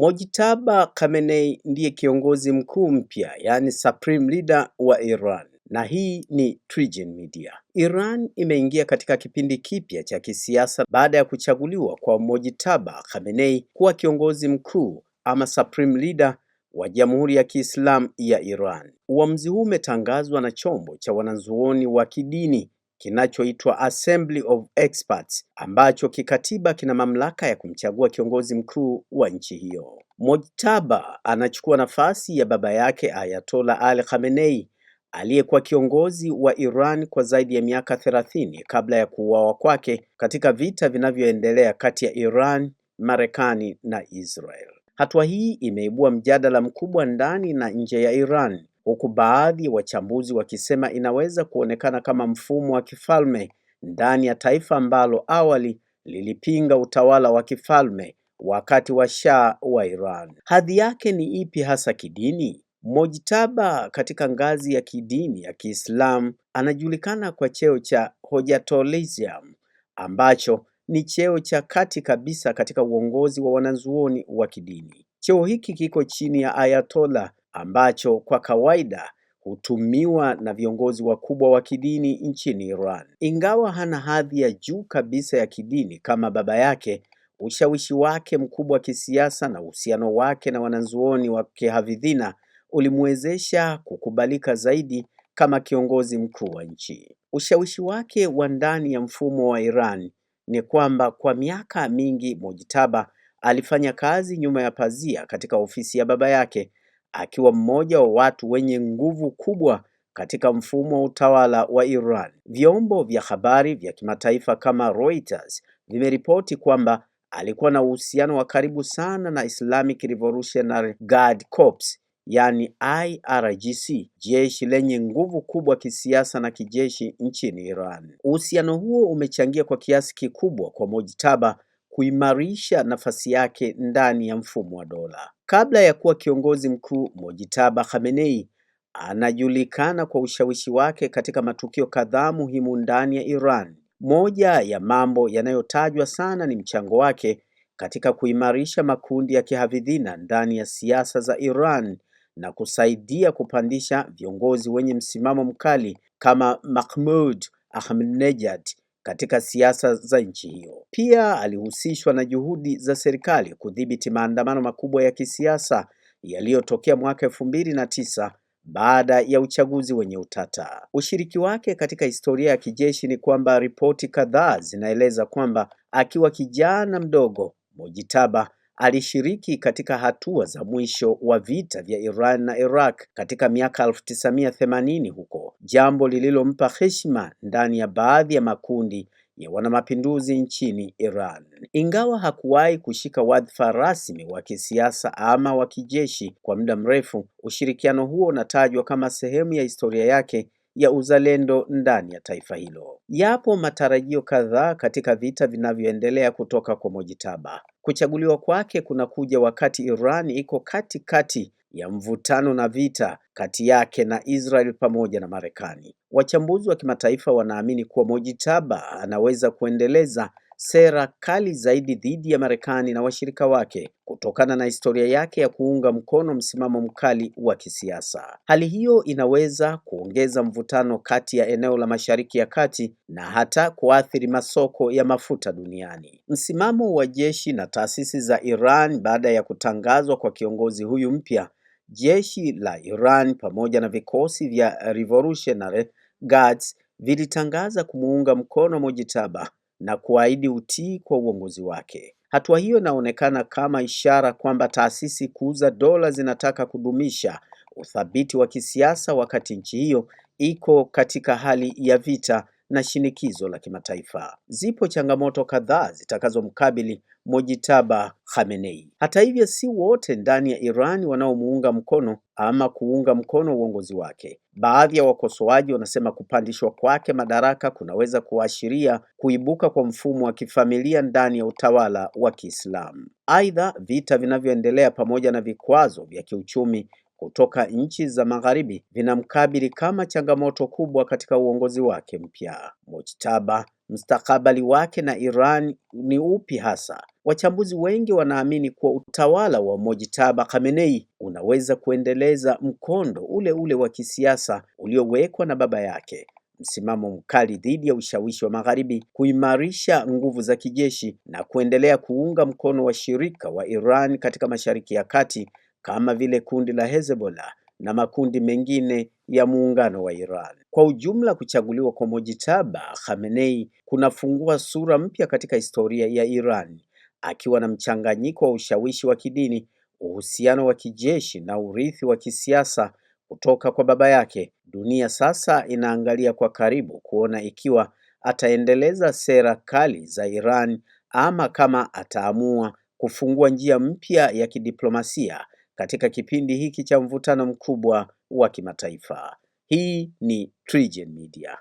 Mojtaba Khamenei ndiye kiongozi mkuu mpya, yani supreme leader wa Iran, na hii ni TriGen Media. Iran imeingia katika kipindi kipya cha kisiasa baada ya kuchaguliwa kwa Mojtaba Khamenei kuwa kiongozi mkuu ama supreme leader wa Jamhuri ya Kiislamu ya Iran. Uamuzi huu umetangazwa na chombo cha wanazuoni wa kidini kinachoitwa Assembly of Experts ambacho kikatiba kina mamlaka ya kumchagua kiongozi mkuu wa nchi hiyo. Mojtaba anachukua nafasi ya baba yake Ayatollah Ali Khamenei aliyekuwa kiongozi wa Iran kwa zaidi ya miaka 30 kabla ya kuuawa kwake katika vita vinavyoendelea kati ya Iran, Marekani na Israel. Hatua hii imeibua mjadala mkubwa ndani na nje ya Iran, huku baadhi ya wachambuzi wakisema inaweza kuonekana kama mfumo wa kifalme ndani ya taifa ambalo awali lilipinga utawala wa kifalme wakati wa Shah wa Iran. Hadhi yake ni ipi hasa kidini? Mojtaba katika ngazi ya kidini ya Kiislamu anajulikana kwa cheo cha Hojatolizam ambacho ni cheo cha kati kabisa katika uongozi wa wanazuoni wa kidini. Cheo hiki kiko chini ya Ayatollah ambacho kwa kawaida hutumiwa na viongozi wakubwa wa kidini nchini Iran. Ingawa hana hadhi ya juu kabisa ya kidini kama baba yake, ushawishi wake mkubwa wa kisiasa na uhusiano wake na wanazuoni wa kihafidhina ulimwezesha kukubalika zaidi kama kiongozi mkuu wa nchi. Ushawishi wake wa ndani ya mfumo wa Iran ni kwamba kwa miaka mingi Mojtaba alifanya kazi nyuma ya pazia katika ofisi ya baba yake, akiwa mmoja wa watu wenye nguvu kubwa katika mfumo wa utawala wa Iran. Vyombo vya habari vya kimataifa kama Reuters vimeripoti kwamba alikuwa na uhusiano wa karibu sana na Islamic Revolutionary Guard Corps, yani IRGC, jeshi lenye nguvu kubwa kisiasa na kijeshi nchini Iran. Uhusiano huo umechangia kwa kiasi kikubwa kwa Mojtaba kuimarisha nafasi yake ndani ya mfumo wa dola. Kabla ya kuwa kiongozi mkuu, Mojtaba Khamenei anajulikana kwa ushawishi wake katika matukio kadhaa muhimu ndani ya Iran. Moja ya mambo yanayotajwa sana ni mchango wake katika kuimarisha makundi ya kihafidhina ndani ya siasa za Iran na kusaidia kupandisha viongozi wenye msimamo mkali kama Mahmoud Ahmadinejad katika siasa za nchi hiyo. Pia alihusishwa na juhudi za serikali kudhibiti maandamano makubwa ya kisiasa yaliyotokea mwaka 2009 baada ya uchaguzi wenye utata. Ushiriki wake katika historia ya kijeshi ni kwamba ripoti kadhaa zinaeleza kwamba akiwa kijana mdogo, Mojtaba alishiriki katika hatua za mwisho wa vita vya Iran na Iraq katika miaka 1980 huko, jambo lililompa heshima ndani ya baadhi ya makundi ya wanamapinduzi nchini Iran. Ingawa hakuwahi kushika wadhifa rasmi wa kisiasa ama wa kijeshi kwa muda mrefu, ushirikiano huo unatajwa kama sehemu ya historia yake ya uzalendo ndani ya taifa hilo. Yapo matarajio kadhaa katika vita vinavyoendelea kutoka kwa Mojtaba. Kuchaguliwa kwake kunakuja wakati Iran iko katikati ya mvutano na vita kati yake na Israel pamoja na Marekani. Wachambuzi wa kimataifa wanaamini kuwa Mojtaba anaweza kuendeleza sera kali zaidi dhidi ya Marekani na washirika wake kutokana na historia yake ya kuunga mkono msimamo mkali wa kisiasa. Hali hiyo inaweza kuongeza mvutano kati ya eneo la Mashariki ya Kati na hata kuathiri masoko ya mafuta duniani. Msimamo wa jeshi na taasisi za Iran baada ya kutangazwa kwa kiongozi huyu mpya, jeshi la Iran pamoja na vikosi vya Revolutionary Guards vilitangaza kumuunga mkono Mojtaba na kuahidi utii kwa uongozi wake. Hatua hiyo inaonekana kama ishara kwamba taasisi kuu za dola zinataka kudumisha uthabiti wa kisiasa wakati nchi hiyo iko katika hali ya vita na shinikizo la kimataifa. Zipo changamoto kadhaa zitakazomkabili Mojtaba Khamenei. Hata hivyo, si wote ndani ya Iran wanaomuunga mkono ama kuunga mkono uongozi wake. Baadhi ya wakosoaji wanasema kupandishwa kwake madaraka kunaweza kuashiria kuibuka kwa mfumo wa kifamilia ndani ya utawala wa Kiislamu. Aidha, vita vinavyoendelea pamoja na vikwazo vya kiuchumi kutoka nchi za Magharibi vinamkabili kama changamoto kubwa katika uongozi wake mpya. Mojtaba mustakabali wake na Iran ni upi hasa? Wachambuzi wengi wanaamini kuwa utawala wa Mojtaba Khamenei unaweza kuendeleza mkondo ule ule wa kisiasa uliowekwa na baba yake: msimamo mkali dhidi ya ushawishi wa Magharibi, kuimarisha nguvu za kijeshi na kuendelea kuunga mkono washirika wa Iran katika Mashariki ya Kati kama vile kundi la Hezbollah na makundi mengine ya muungano wa Iran. Kwa ujumla, kuchaguliwa kwa Mojtaba Khamenei kunafungua sura mpya katika historia ya Iran, akiwa na mchanganyiko wa ushawishi wa kidini, uhusiano wa kijeshi na urithi wa kisiasa kutoka kwa baba yake. Dunia sasa inaangalia kwa karibu kuona ikiwa ataendeleza sera kali za Iran ama kama ataamua kufungua njia mpya ya kidiplomasia katika kipindi hiki cha mvutano mkubwa wa kimataifa. Hii ni TriGen Media.